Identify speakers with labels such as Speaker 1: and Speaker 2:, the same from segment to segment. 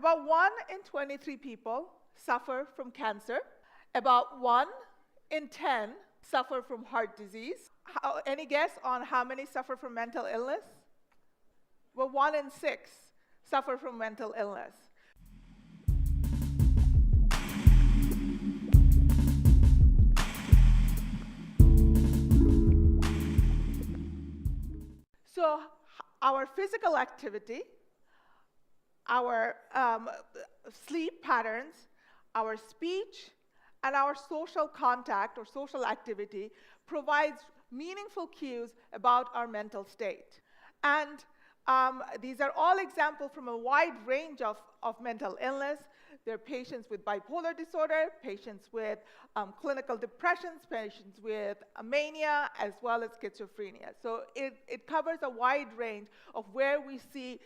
Speaker 1: About 1 in 23 people suffer from cancer. About 1 in 10 suffer from heart disease. Any guess on how many suffer from mental illness? Well, 1 in 6 suffer from mental illness. So our physical activity, our sleep patterns, our speech, and our social contact or social activity provides meaningful cues about our mental state. And these are all examples from a wide range of mental illness. There are patients with bipolar disorder, patients with clinical depressions, patients with mania, as well as schizophrenia. So it covers a wide range of where we see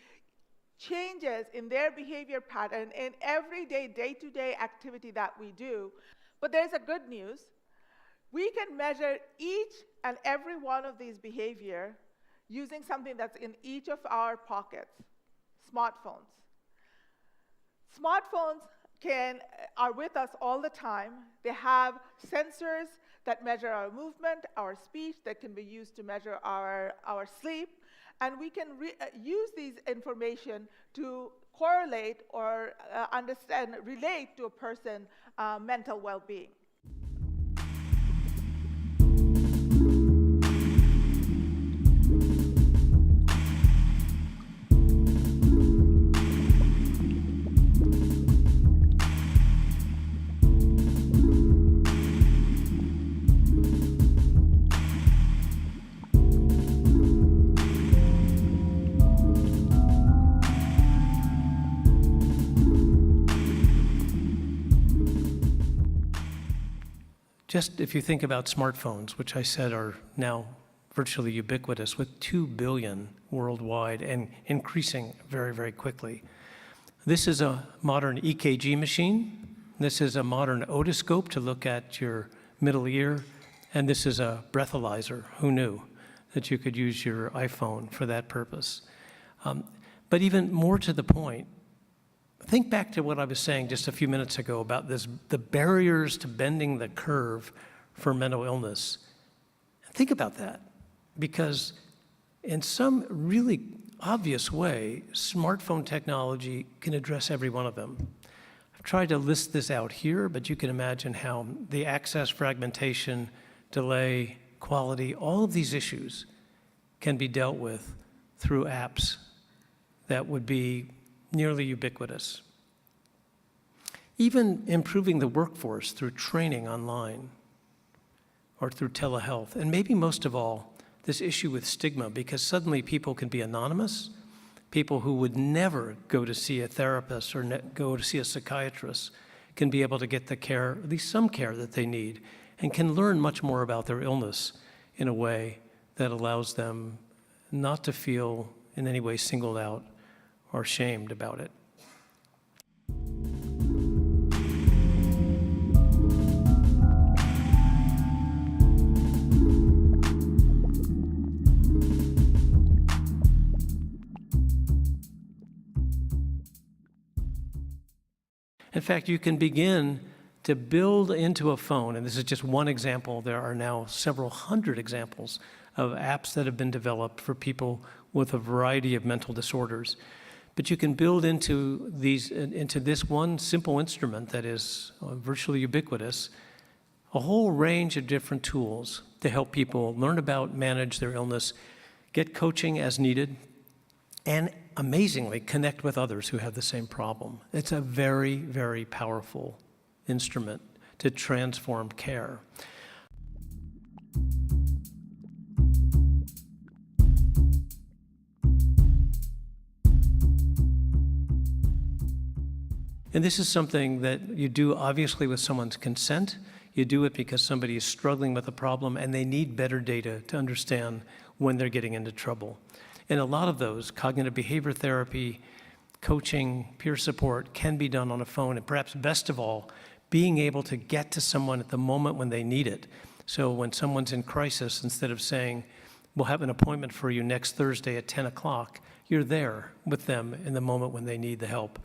Speaker 1: changes in their behavior pattern in everyday, day-to-day activity that we do. But there's a good news. We can measure each and every one of these behavior using something that's in each of our pockets, smartphones. Smartphones are with us all the time. They have sensors that measure our movement, our speech, that can be used to measure our sleep. And we can use these information to correlate or relate to a person's mental well-being.
Speaker 2: Just if you think about smartphones, which I said are now virtually ubiquitous, with 2 billion worldwide and increasing very, very quickly. This is a modern EKG machine. This is a modern otoscope to look at your middle ear. And this is a breathalyzer. Who knew that you could use your iPhone for that purpose? But even more to the point, think back to what I was saying just a few minutes ago about the barriers to bending the curve for mental illness. Think about that, because in some really obvious way, smartphone technology can address every one of them. I've tried to list this out here, but you can imagine how the access, fragmentation, delay, quality, all of these issues can be dealt with through apps that would be nearly ubiquitous. Even improving the workforce through training online or through telehealth. And maybe most of all, this issue with stigma, because suddenly people can be anonymous. People who would never go to see a therapist or go to see a psychiatrist can be able to get the care, at least some care that they need, and can learn much more about their illness in a way that allows them not to feel in any way singled out or shamed about it. In fact, you can begin to build into a phone, and this is just one example. There are now several hundred examples of apps that have been developed for people with a variety of mental disorders. But you can build into this one simple instrument that is virtually ubiquitous, a whole range of different tools to help people learn about, manage their illness, get coaching as needed, and amazingly connect with others who have the same problem. It's a very, very powerful instrument to transform care. And this is something that you do obviously with someone's consent. You do it because somebody is struggling with a problem and they need better data to understand when they're getting into trouble. And a lot of those, cognitive behavior therapy, coaching, peer support, can be done on a phone. And perhaps best of all, being able to get to someone at the moment when they need it. So when someone's in crisis, instead of saying, we'll have an appointment for you next Thursday at 10 o'clock, you're there with them in the moment when they need the help.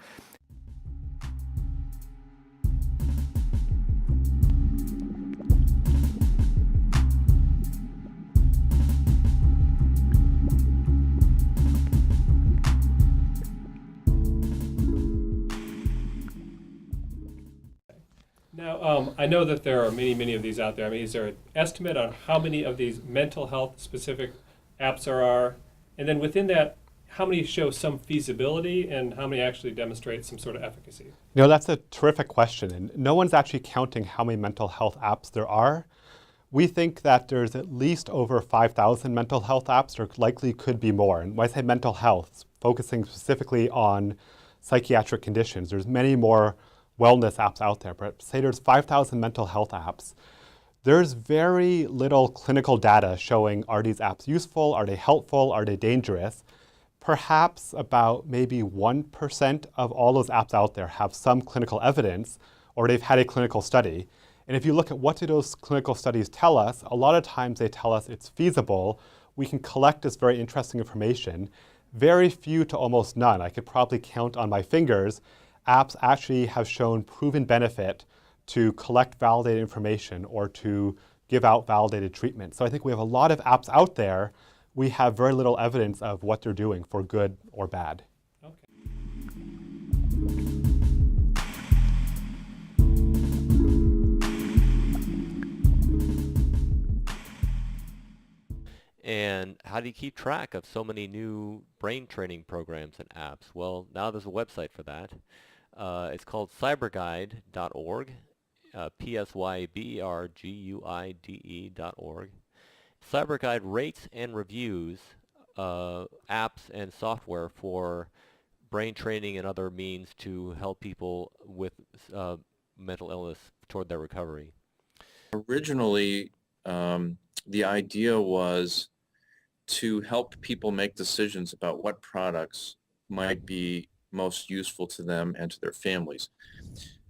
Speaker 3: I know that there are many, many of these out there. I mean, is there an estimate on how many of these mental health specific apps there are? And then within that, how many show some feasibility and how many actually demonstrate some sort of efficacy?
Speaker 4: You know, that's a terrific question, and no one's actually counting how many mental health apps there are. We think that there's at least over 5,000 mental health apps, or likely could be more. And when I say mental health, focusing specifically on psychiatric conditions, there's many more wellness apps out there, but say there's 5,000 mental health apps. There's very little clinical data showing, are these apps useful, are they helpful, are they dangerous? Perhaps about maybe 1% of all those apps out there have some clinical evidence, or they've had a clinical study. And if you look at what do those clinical studies tell us, a lot of times they tell us it's feasible. We can collect this very interesting information. Very few to almost none, I could probably count on my fingers, apps actually have shown proven benefit to collect validated information or to give out validated treatment. So I think we have a lot of apps out there. We have very little evidence of what they're doing for good or bad.
Speaker 3: Okay.
Speaker 5: And how do you keep track of so many new brain training programs and apps? Well, now there's a website for that. It's called cyberguide.org, PSYBERGUIDE.org. Cyberguide rates and reviews apps and software for brain training and other means to help people with mental illness toward their recovery.
Speaker 6: Originally, the idea was to help people make decisions about what products might be most useful to them and to their families.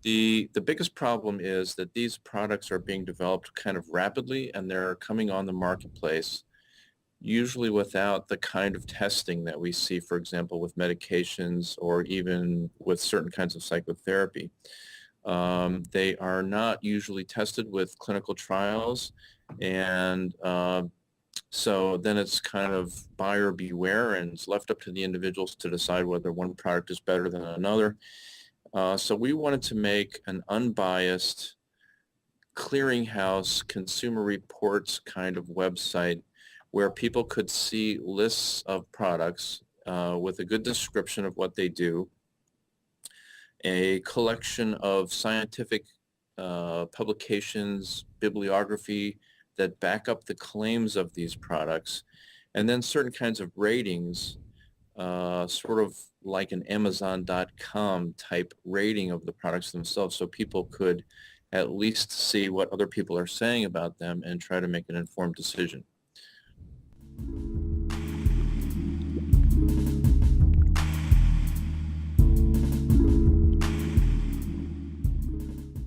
Speaker 6: The biggest problem is that these products are being developed kind of rapidly, and they're coming on the marketplace usually without the kind of testing that we see, for example, with medications or even with certain kinds of psychotherapy. They are not usually tested with clinical trials, and so then it's kind of buyer beware, and it's left up to the individuals to decide whether one product is better than another. So we wanted to make an unbiased clearinghouse consumer reports kind of website where people could see lists of products with a good description of what they do, a collection of scientific publications, bibliography that back up the claims of these products, and then certain kinds of ratings, sort of like an Amazon.com type rating of the products themselves, so people could at least see what other people are saying about them and try to make an informed decision.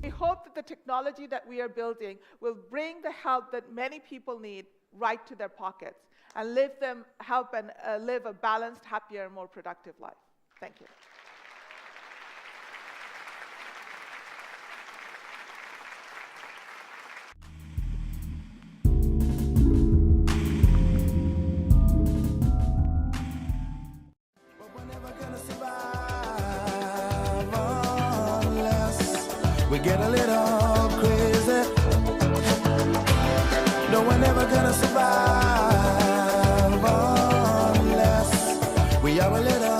Speaker 1: We hope that the technology that we are building will bring the help that many people need right to their pockets and help them live a balanced, happier, more productive life. Thank you.
Speaker 7: We get a little crazy. No, we're never gonna survive unless we are a little